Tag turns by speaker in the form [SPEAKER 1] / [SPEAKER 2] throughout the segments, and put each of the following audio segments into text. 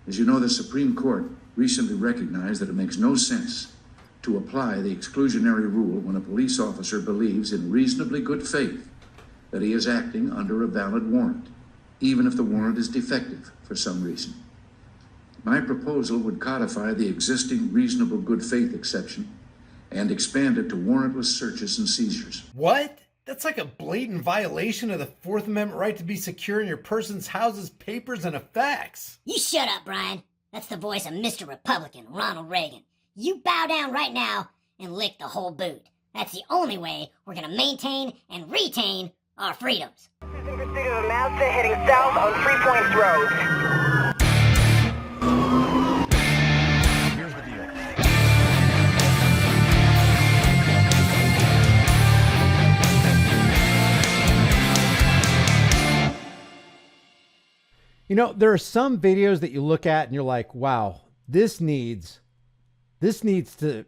[SPEAKER 1] As you know, the Supreme Court recently recognized that it makes no sense to apply the exclusionary rule when a police officer believes in reasonably good faith that he is acting under a valid warrant, even if the warrant is defective for some reason. My proposal would codify the existing reasonable good faith exception and expand it to warrantless searches and seizures.
[SPEAKER 2] What? That's like a blatant violation of the Fourth Amendment right to be secure in your person's houses, papers, and effects.
[SPEAKER 3] You shut up, Brian. That's the voice of Mr. Republican, Ronald Reagan. You bow down right now and lick the whole boot. That's the only way we're going to maintain and retain our freedoms.
[SPEAKER 4] This is in pursuit of a Mazda heading south on 3 Points Road.
[SPEAKER 2] Here's the deal. You know, there are some videos that you look at and you're like, wow, this needs to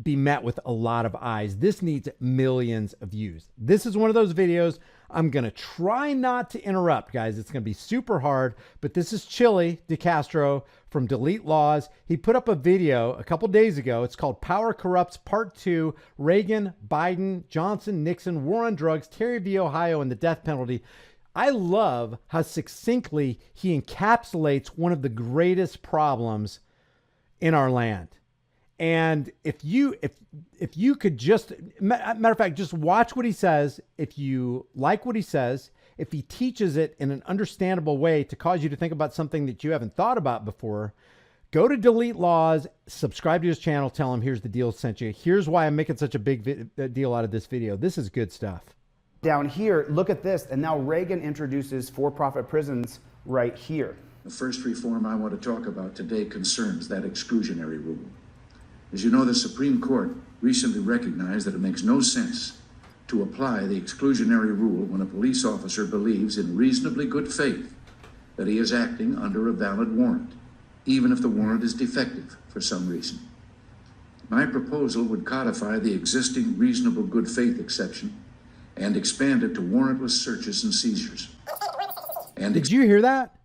[SPEAKER 2] be met with a lot of eyes. This needs millions of views. This is one of those videos. I'm going to try not to interrupt, guys. It's going to be super hard, but this is Chili DeCastro from Delete Laws. He put up a video a couple days ago. It's called Power Corrupts Part 2, Reagan, Biden, Johnson, Nixon, War on Drugs, Terry v. Ohio, and the death penalty. I love how succinctly he encapsulates one of the greatest problems in our land. And if you could just, matter of fact, just watch what he says. If you like what he says, if he teaches it in an understandable way to cause you to think about something that you haven't thought about before, go to Delete Laws, subscribe to his channel, tell him, here's the deal sent you. Here's why I'm making such a big deal out of this video. This is good stuff.
[SPEAKER 5] Down here, look at this, and now Reagan introduces for-profit prisons right here.
[SPEAKER 1] The first reform I want to talk about today concerns that exclusionary rule. As you know, the Supreme Court recently recognized that it makes no sense to apply the exclusionary rule when a police officer believes in reasonably good faith that he is acting under a valid warrant, even if the warrant is defective for some reason. My proposal would codify the existing reasonable good faith exception and expand it to warrantless searches and seizures. And
[SPEAKER 2] did you hear that?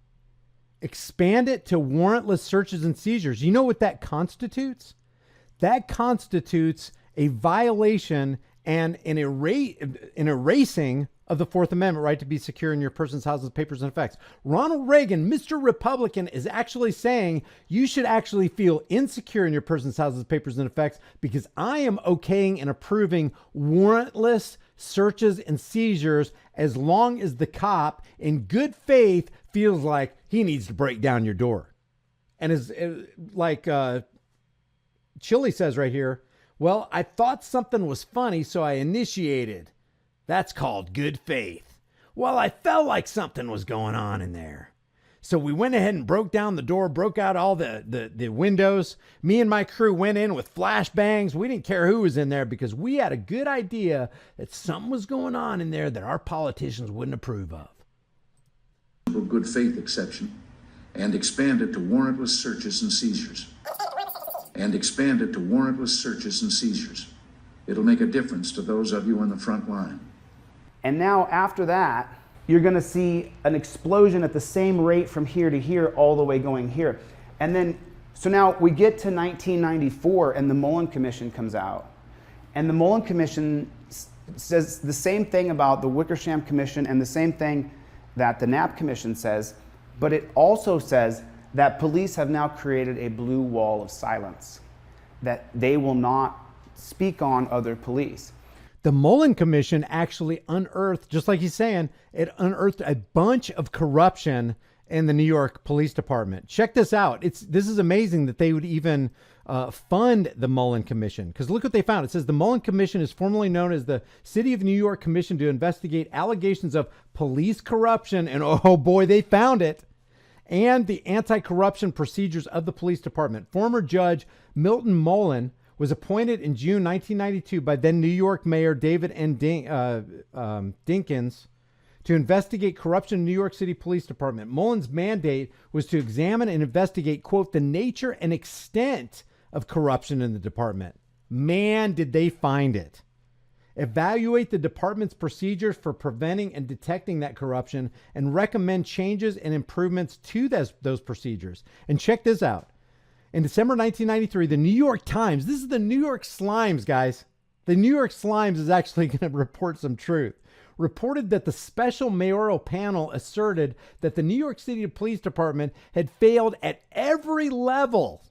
[SPEAKER 2] Expand it to warrantless searches and seizures. You know what that constitutes? That constitutes a violation and an erasing of the Fourth Amendment right to be secure in your person's houses, papers, and effects. Ronald Reagan, Mr. Republican, is actually saying you should actually feel insecure in your person's houses, papers, and effects because I am okaying and approving warrantless searches and seizures as long as the cop in good faith feels like he needs to break down your door. And as like Chili says right here, well, I thought something was funny, so I initiated. That's called good faith. Well, I felt like something was going on in there. So we went ahead and broke down the door, broke out all the windows. Me and my crew went in with flashbangs. We didn't care who was in there because we had a good idea that something was going on in there that our politicians wouldn't approve of.
[SPEAKER 1] Good faith exception and expand it to warrantless searches and seizures. And expand it to warrantless searches and seizures. It'll make a difference to those of you on the front line.
[SPEAKER 5] And now after that, you're going to see an explosion at the same rate from here to here, all the way going here. And then, so now we get to 1994 and the Mullen Commission comes out. And the Mullen Commission says the same thing about the Wickersham Commission and the same thing that the Knapp Commission says, but it also says that police have now created a blue wall of silence, that they will not speak on other police.
[SPEAKER 2] The Mullen Commission actually unearthed, just like he's saying, it unearthed a bunch of corruption in the New York Police Department. Check this out. This is amazing that they would even fund the Mullen Commission, because look what they found. It says the Mullen Commission is formerly known as the City of New York Commission to investigate allegations of police corruption, and oh boy, they found it, and the anti-corruption procedures of the police department. Former Judge Milton Mullen was appointed in June 1992 by then New York Mayor David N. Dinkins to investigate corruption in New York City Police Department. Mullen's mandate was to examine and investigate, quote, the nature and extent of corruption in the department. Man, did they find it. evaluate the department's procedures for preventing and detecting that corruption, and recommend changes and improvements to those procedures. And check this out. In December 1993, the New York Times, this is the New York Slimes, guys. The New York Slimes is actually going to report some truth. Reported that the special mayoral panel asserted that the New York City Police Department had failed at every level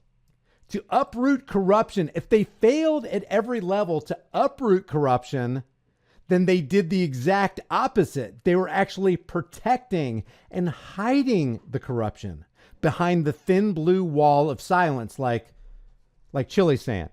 [SPEAKER 2] to uproot corruption. If they failed at every level to uproot corruption, then they did the exact opposite. They were actually protecting and hiding the corruption behind the thin blue wall of silence, like Chili's saying,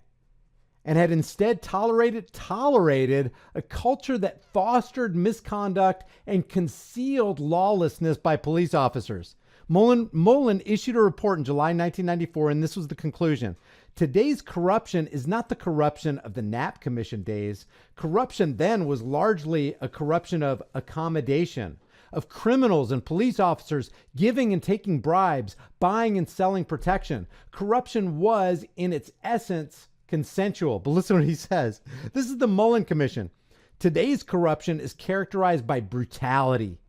[SPEAKER 2] and had instead tolerated a culture that fostered misconduct and concealed lawlessness by police officers. Mullen issued a report in July 1994, and this was the conclusion. Today's corruption is not the corruption of the Knapp Commission days. Corruption then was largely a corruption of accommodation, of criminals and police officers giving and taking bribes, buying and selling protection. Corruption was, in its essence, consensual. But listen to what he says. This is the Mullen Commission. Today's corruption is characterized by brutality,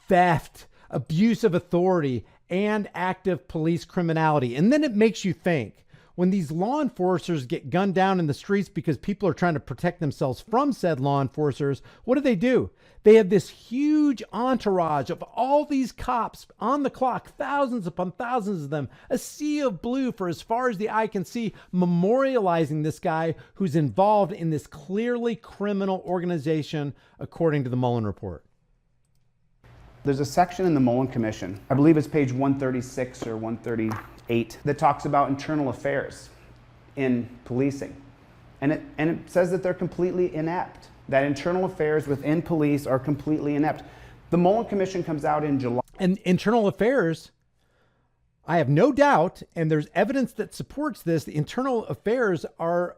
[SPEAKER 2] theft, abuse of authority, and active police criminality. And then it makes you think, when these law enforcers get gunned down in the streets because people are trying to protect themselves from said law enforcers, what do? They have this huge entourage of all these cops on the clock, thousands upon thousands of them, a sea of blue for as far as the eye can see, memorializing this guy who's involved in this clearly criminal organization, according to the Mullen Report.
[SPEAKER 5] There's a section in the Mullen Commission, I believe it's page 136 or 138, that talks about internal affairs in policing. And it says that they're completely inept, that internal affairs within police are completely inept. The Mullen Commission comes out in July.
[SPEAKER 2] And internal affairs, I have no doubt, and there's evidence that supports this, the internal affairs are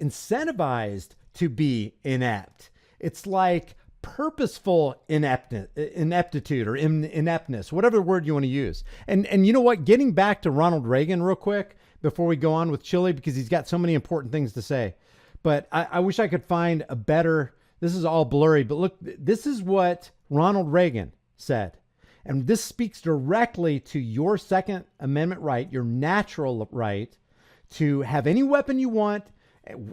[SPEAKER 2] incentivized to be inept. It's like purposeful ineptitude or ineptness, whatever word you want to use. And you know what? Getting back to Ronald Reagan real quick before we go on with Chile, because he's got so many important things to say. But I wish I could find a better, this is all blurry, but look, this is what Ronald Reagan said. And this speaks directly to your Second Amendment right, your natural right to have any weapon you want,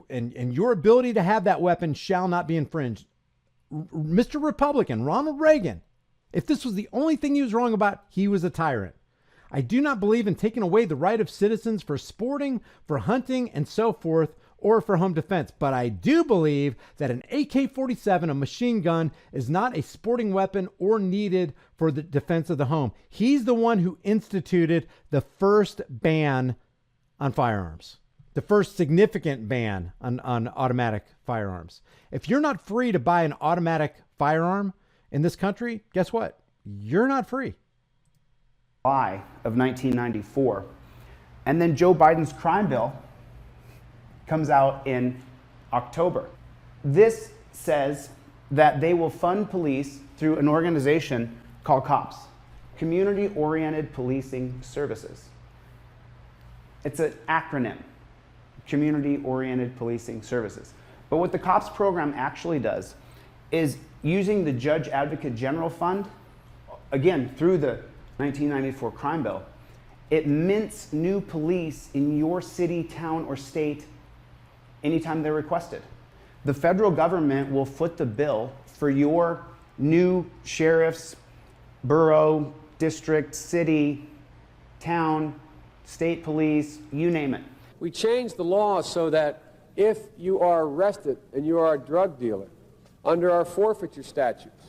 [SPEAKER 2] and your ability to have that weapon shall not be infringed. Mr. Republican, Ronald Reagan, if this was the only thing he was wrong about, he was a tyrant. I do not believe in taking away the right of citizens for sporting, for hunting, and so forth, or for home defense. But I do believe that an AK-47, a machine gun, is not a sporting weapon or needed for the defense of the home. He's the one who instituted the first ban on firearms, the first significant ban on automatic firearms. If you're not free to buy an automatic firearm in this country, guess what? You're not free.
[SPEAKER 5] July of 1994. And then Joe Biden's crime bill comes out in October. This says that they will fund police through an organization called COPS, Community-Oriented Policing Services. It's an acronym, Community-Oriented Policing Services. But what the COPS program actually does is, using the Judge Advocate General Fund, again, through the 1994 crime bill, it mints new police in your city, town, or state anytime they're requested. The federal government will foot the bill for your new sheriffs, borough, district, city, town, state police, you name it.
[SPEAKER 6] We changed the law so that if you are arrested and you are a drug dealer, under our forfeiture statutes,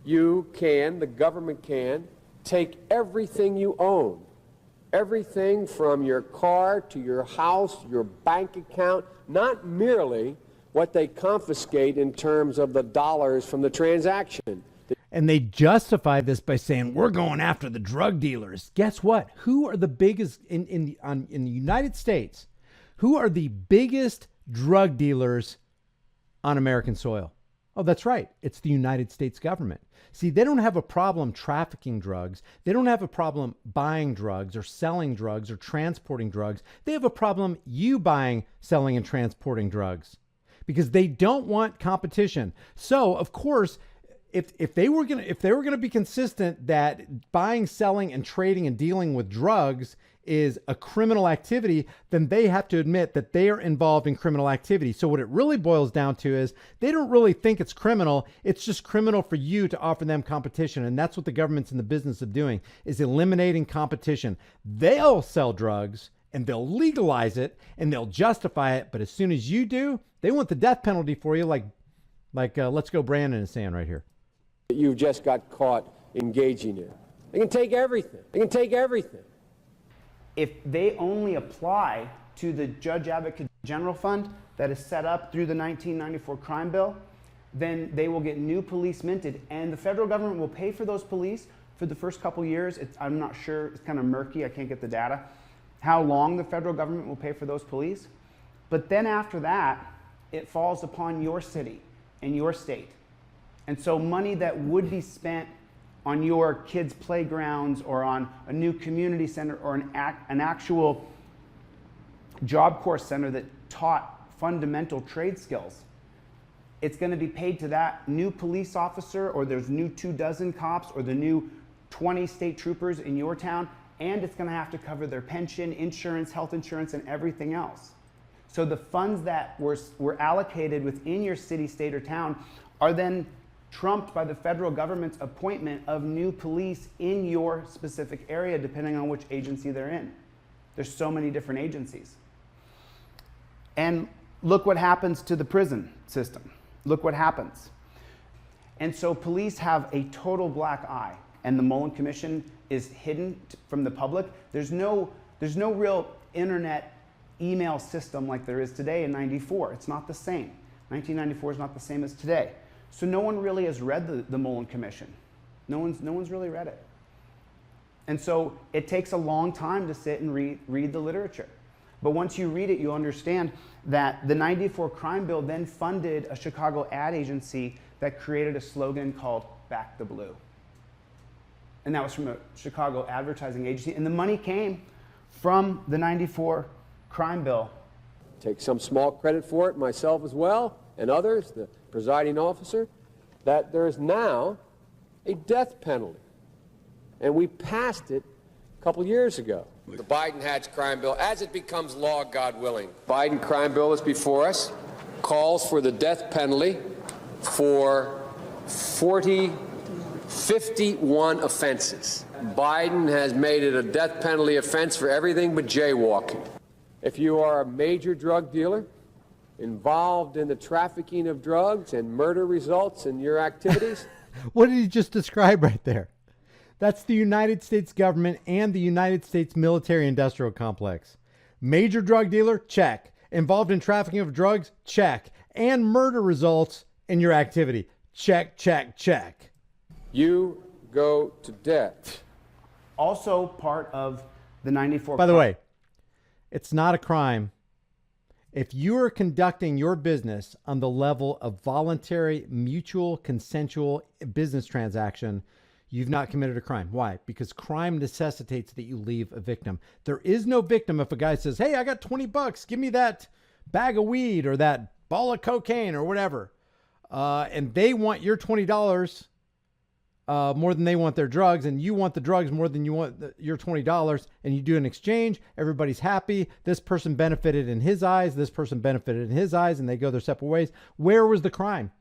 [SPEAKER 6] the government can, take everything you own, everything from your car to your house, your bank account, not merely what they confiscate in terms of the dollars from the transaction.
[SPEAKER 2] And they justify this by saying, we're going after the drug dealers. Guess what? Who are the biggest in the United States? Who are the biggest drug dealers on American soil? Oh, that's right. It's the United States government. See, they don't have a problem trafficking drugs. They don't have a problem buying drugs or selling drugs or transporting drugs. They have a problem you buying, selling, and transporting drugs. because they don't want competition. So, of course, if they were gonna be consistent that buying, selling, and trading and dealing with drugs is a criminal activity, then they have to admit that they are involved in criminal activity. So what it really boils down to is they don't really think it's criminal. It's just criminal for you to offer them competition. And that's what the government's in the business of doing, is eliminating competition. They'll sell drugs and they'll legalize it and they'll justify it. But as soon as you do, they want the death penalty for you, like Let's Go Brandon is saying right here.
[SPEAKER 6] You just got caught engaging in. They can take everything. They can take everything.
[SPEAKER 5] If they only apply to the Judge Advocate General Fund that is set up through the 1994 crime bill, then they will get new police minted, and the federal government will pay for those police for the first couple years. I'm not sure, it's kind of murky, I can't get the data, how long the federal government will pay for those police. But then after that, it falls upon your city and your state. And so money that would be spent on your kids' playgrounds or on a new community center or an actual job corps center that taught fundamental trade skills, it's going to be paid to that new police officer, or there's new 24 cops, or the new 20 state troopers in your town, and it's going to have to cover their pension, insurance, health insurance, and everything else. So the funds that were allocated within your city, state, or town are then trumped by the federal government's appointment of new police in your specific area, depending on which agency they're in. There's so many different agencies. And look what happens to the prison system. Look what happens. And so police have a total black eye, and the Mullen Commission is hidden from the public. There's no real internet email system like there is today in 94. It's not the same. 1994 is not the same as today. So no one really has read the Mullen Commission. No one's really read it. And so it takes a long time to sit and read the literature. But once you read it, you understand that the 94 crime bill then funded a Chicago ad agency that created a slogan called "Back the Blue." And that was from a Chicago advertising agency. And the money came from the 94 crime bill.
[SPEAKER 6] Take some small credit for it, myself as well, and others, the presiding officer, that there is now a death penalty. And we passed it a couple years ago. The Biden-Hatch crime bill, as it becomes law, God willing. Biden crime bill is before us, calls for the death penalty for 51 offenses. Biden has made it a death penalty offense for everything but jaywalking. If you are a major drug dealer involved in the trafficking of drugs and murder results in your activities.
[SPEAKER 2] What did he just describe right there? That's the United States government and the United States military-industrial complex. Major drug dealer? Check. Involved in trafficking of drugs? Check. And murder results in your activity? Check, check, check.
[SPEAKER 6] You go to death.
[SPEAKER 5] Also part of the 94.
[SPEAKER 2] By the way, it's not a crime if you are conducting your business on the level of voluntary, mutual, consensual business transaction. You've not committed a crime. Why? Because crime necessitates that you leave a victim. There is no victim if a guy says, "Hey, I got $20. Give me that bag of weed or that ball of cocaine or whatever." And they want your $20 more than they want their drugs, and you want the drugs more than you want your $20, and you do an exchange. Everybody's happy. This person benefited in his eyes. This person benefited in his eyes, and they go their separate ways. Where was the crime?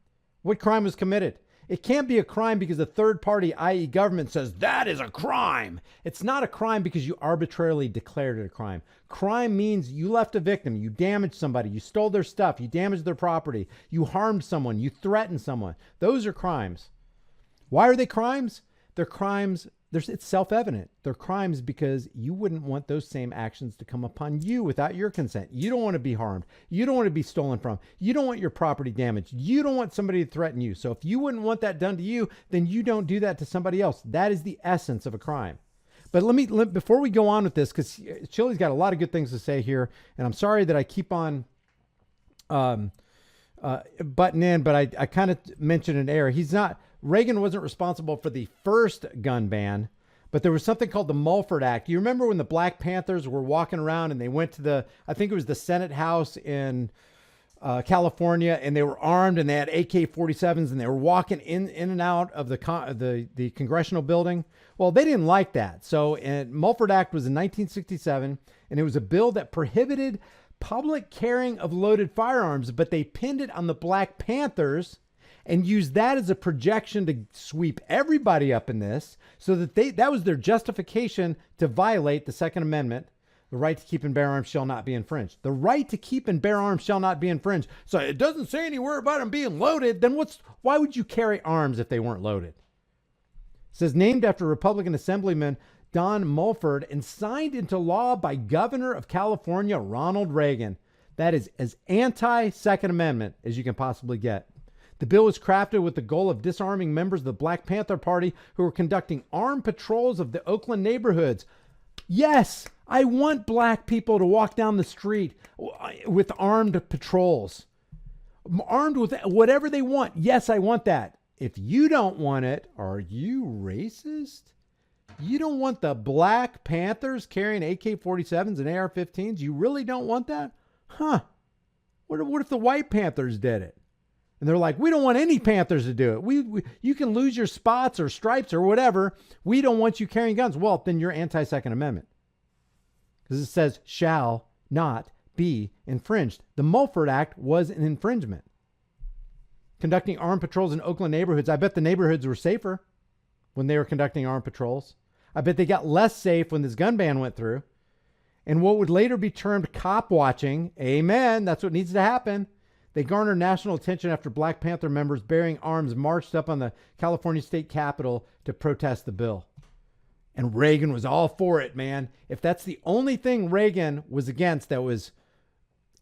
[SPEAKER 2] What crime was committed? It can't be a crime because a third party, i.e. government, says that is a crime. It's not a crime because you arbitrarily declared it a crime. Crime means you left a victim, you damaged somebody, you stole their stuff, you damaged their property, you harmed someone, you threatened someone. Those are crimes. Why are they crimes? They're crimes. It's self-evident. They're crimes because you wouldn't want those same actions to come upon you without your consent. You don't want to be harmed. You don't want to be stolen from. You don't want your property damaged. You don't want somebody to threaten you. So if you wouldn't want that done to you, then you don't do that to somebody else. That is the essence of a crime. But before we go on with this, because Chili's got a lot of good things to say here, and I'm sorry that I keep on butting in, but I kind of mentioned an error. Reagan wasn't responsible for the first gun ban, but there was something called the Mulford Act. You remember when the Black Panthers were walking around and they went to I think it was the Senate House in California, and they were armed and they had AK-47s and they were walking in and out of the congressional building. Well, they didn't like that. So Mulford Act was in 1967, and it was a bill that prohibited public carrying of loaded firearms, but they pinned it on the Black Panthers and used that as a projection to sweep everybody up in this, so that that was their justification to violate the Second Amendment. The right to keep and bear arms shall not be infringed. The right to keep and bear arms shall not be infringed. So it doesn't say anywhere about them being loaded. Then why would you carry arms if they weren't loaded? It says, named after Republican Assemblyman Don Mulford and signed into law by Governor of California Ronald Reagan. That is as anti-Second Amendment as you can possibly get. The bill was crafted with the goal of disarming members of the Black Panther Party who were conducting armed patrols of the Oakland neighborhoods. Yes, I want black people to walk down the street with armed patrols, armed with whatever they want. Yes, I want that. If you don't want it, are you racist? You don't want the Black Panthers carrying AK-47s and AR-15s? You really don't want that? Huh. What if the White Panthers did it? And they're like, we don't want any Panthers to do it. You can lose your spots or stripes or whatever. We don't want you carrying guns. Well, then you're anti-Second Amendment. Because it says shall not be infringed. The Mulford Act was an infringement. Conducting armed patrols in Oakland neighborhoods. I bet the neighborhoods were safer when they were conducting armed patrols. I bet they got less safe when this gun ban went through. And what would later be termed cop watching, amen, that's what needs to happen. They garnered national attention after Black Panther members bearing arms marched up on the California state capitol to protest the bill. And Reagan was all for it, man. If that's the only thing Reagan was against that was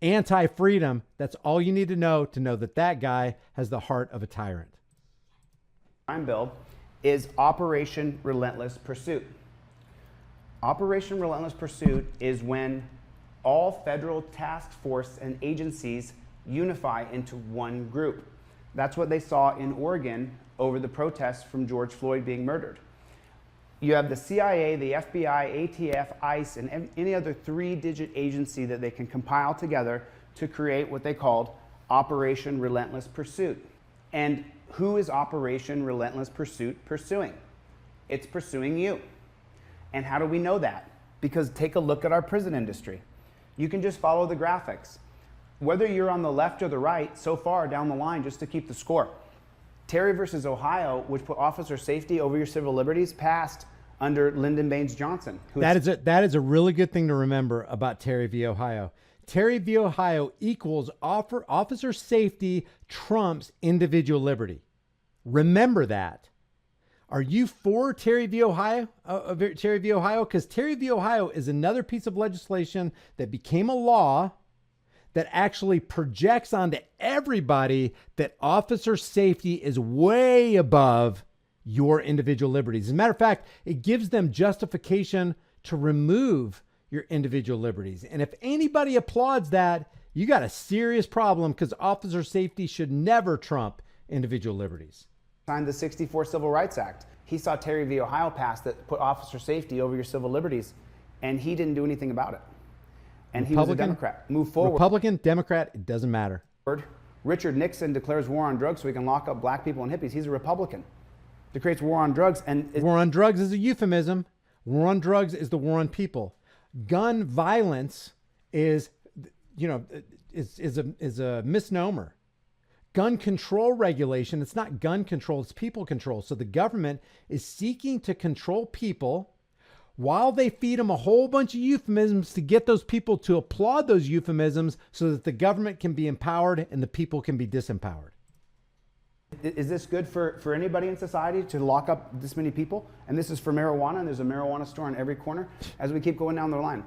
[SPEAKER 2] anti-freedom, that's all you need to know that guy has the heart of a tyrant.
[SPEAKER 5] Crime bill is Operation Relentless Pursuit. Operation Relentless Pursuit is when all federal task force and agencies unify into one group. That's what they saw in Oregon over the protests from George Floyd being murdered. You have the CIA, the FBI, ATF, ICE, and any other three-digit agency that they can compile together to create what they called Operation Relentless Pursuit. And who is Operation Relentless Pursuit pursuing? It's pursuing you. And how do we know that? Because take a look at our prison industry. You can just follow the graphics. Whether you're on the left or the right, so far down the line, just to keep the score. Terry versus Ohio, which put officer safety over your civil liberties, passed under Lyndon Baines Johnson.
[SPEAKER 2] That is a really good thing to remember about Terry v. Ohio. Terry v. Ohio equals officer safety trumps individual liberty. Remember that. Are you for Terry v. Ohio? Because Terry v. Ohio is another piece of legislation that became a law that actually projects onto everybody that officer safety is way above your individual liberties. As a matter of fact, it gives them justification to remove your individual liberties. And if anybody applauds that, you got a serious problem, because officer safety should never trump individual liberties.
[SPEAKER 5] Signed the 64 Civil Rights Act. He saw Terry v. Ohio pass that put officer safety over your civil liberties, and he didn't do anything about it. And he was a Democrat. Move forward.
[SPEAKER 2] Republican, Democrat, it doesn't matter.
[SPEAKER 5] Richard Nixon declares war on drugs so he can lock up black people and hippies. He's a Republican. He creates war on drugs. And
[SPEAKER 2] war on drugs is a euphemism. War on drugs is the war on people. Gun violence is a misnomer. Gun control regulation, it's not gun control, it's people control. So the government is seeking to control people while they feed them a whole bunch of euphemisms to get those people to applaud those euphemisms so that the government can be empowered and the people can be disempowered.
[SPEAKER 5] Is this good for anybody in society to lock up this many people? And this is for marijuana, and there's a marijuana store on every corner as we keep going down the line.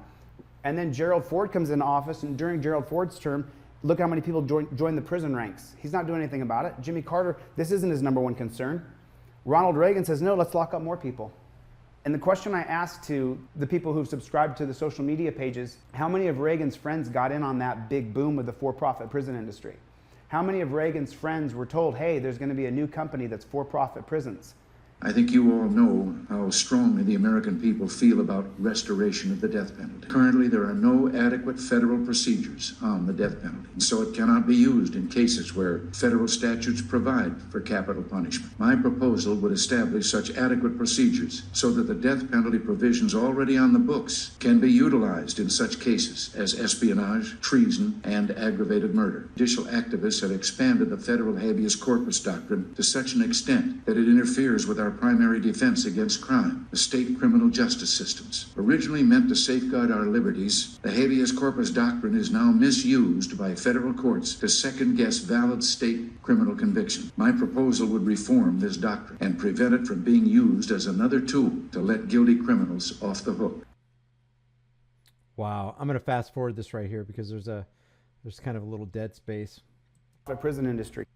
[SPEAKER 5] And then Gerald Ford comes into office, and during Gerald Ford's term, look how many people join the prison ranks. He's not doing anything about it. Jimmy Carter, this isn't his number one concern. Ronald Reagan says, no, let's lock up more people. And the question I asked to the people who've subscribed to the social media pages, how many of Reagan's friends got in on that big boom with the for-profit prison industry? How many of Reagan's friends were told, hey, there's going to be a new company that's for-profit prisons?
[SPEAKER 1] I think you all know how strongly the American people feel about restoration of the death penalty. Currently, there are no adequate federal procedures on the death penalty, and so it cannot be used in cases where federal statutes provide for capital punishment. My proposal would establish such adequate procedures so that the death penalty provisions already on the books can be utilized in such cases as espionage, treason, and aggravated murder. Judicial activists have expanded the federal habeas corpus doctrine to such an extent that it interferes with our primary defense against crime, the state criminal justice systems. Originally meant to safeguard our liberties, the habeas corpus doctrine is now misused by federal courts to second-guess valid state criminal conviction. My proposal would reform this doctrine and prevent it from being used as another tool to let guilty criminals off the hook.
[SPEAKER 2] Wow. I'm going to fast forward this right here because there's kind of a little dead space.
[SPEAKER 5] The prison industry.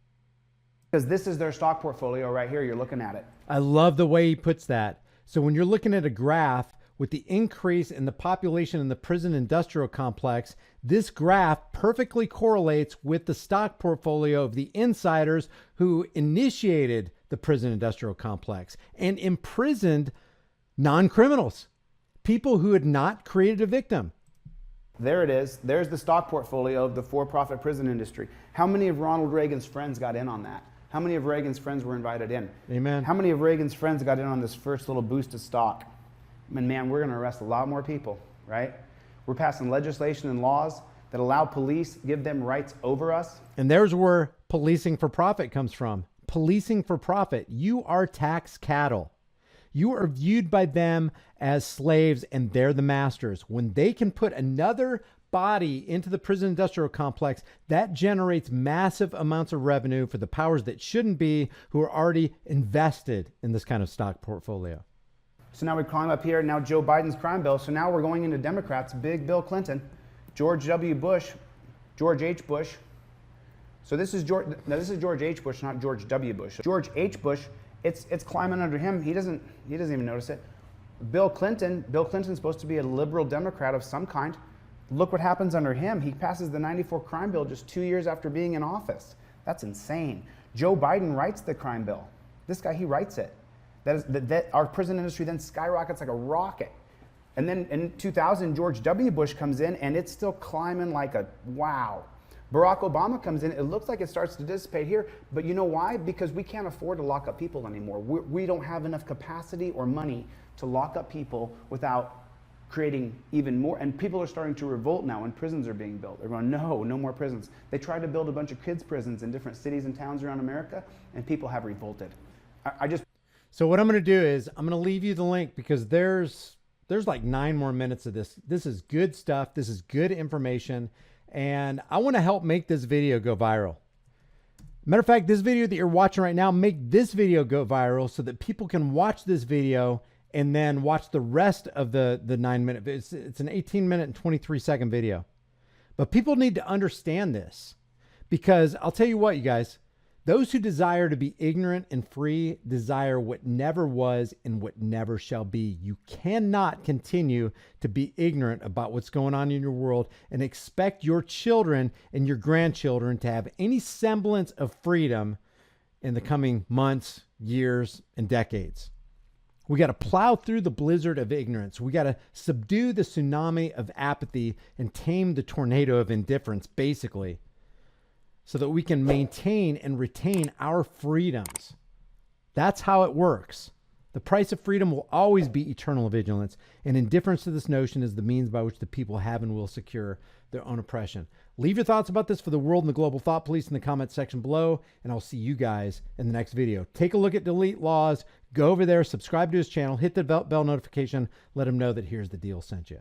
[SPEAKER 5] Because this is their stock portfolio right here. You're looking at it.
[SPEAKER 2] I love the way he puts that. So when you're looking at a graph with the increase in the population in the prison industrial complex, this graph perfectly correlates with the stock portfolio of the insiders who initiated the prison industrial complex and imprisoned non-criminals, people who had not created a victim.
[SPEAKER 5] There it is. There's the stock portfolio of the for-profit prison industry. How many of Ronald Reagan's friends got in on that? How many of Reagan's friends were invited in?
[SPEAKER 2] Amen.
[SPEAKER 5] How many of Reagan's friends got in on this first little boost of stock? And man, we're going to arrest a lot more people, right? We're passing legislation and laws that allow police, give them rights over us.
[SPEAKER 2] And there's where policing for profit comes from. Policing for profit. You are tax cattle. You are viewed by them as slaves and they're the masters. When they can put another body into the prison industrial complex, that generates massive amounts of revenue for the powers that shouldn't be, who are already invested in this kind of stock portfolio.
[SPEAKER 5] So now we climb up here, now Joe Biden's crime bill. So now we're going into Democrats, big Bill Clinton, George W. Bush, George H. Bush. So this is George H. Bush, not George W. Bush. George H. Bush, it's climbing under him. He doesn't even notice it. Bill Clinton's supposed to be a liberal Democrat of some kind. Look what happens under him. He passes the 94 crime bill just 2 years after being in office. That's insane. Joe Biden writes the crime bill. This guy, he writes it. That our prison industry then skyrockets like a rocket. And then in 2000, George W. Bush comes in and it's still climbing like a wow. Barack Obama comes in, it looks like it starts to dissipate here, but you know why? Because we can't afford to lock up people anymore. We don't have enough capacity or money to lock up people without creating even more, and people are starting to revolt now when prisons are being built. They're going, no more prisons. They tried to build a bunch of kids' prisons in different cities and towns around America, and people have revolted.
[SPEAKER 2] So what I'm going to do is I'm going to leave you the link because there's like 9 more minutes of this. This is good stuff. This is good information, and I want to help make this video go viral. Matter of fact, this video that you're watching right now, make this video go viral so that people can watch this video and then watch the rest of the 9 minute. It's an 18-minute and 23-second video. But people need to understand this because I'll tell you what, you guys, those who desire to be ignorant and free desire what never was and what never shall be. You cannot continue to be ignorant about what's going on in your world and expect your children and your grandchildren to have any semblance of freedom in the coming months, years, and decades. We got to plow through the blizzard of ignorance. We got to subdue the tsunami of apathy and tame the tornado of indifference, basically, so that we can maintain and retain our freedoms. That's how it works. The price of freedom will always be eternal vigilance, and indifference to this notion is the means by which the people have and will secure their own oppression. Leave your thoughts about this for the world and the global thought police in the comments section below, and I'll see you guys in the next video. Take a look at Delete Laws. Go over there, subscribe to his channel, hit the bell notification, let him know that Here's the Deal sent you.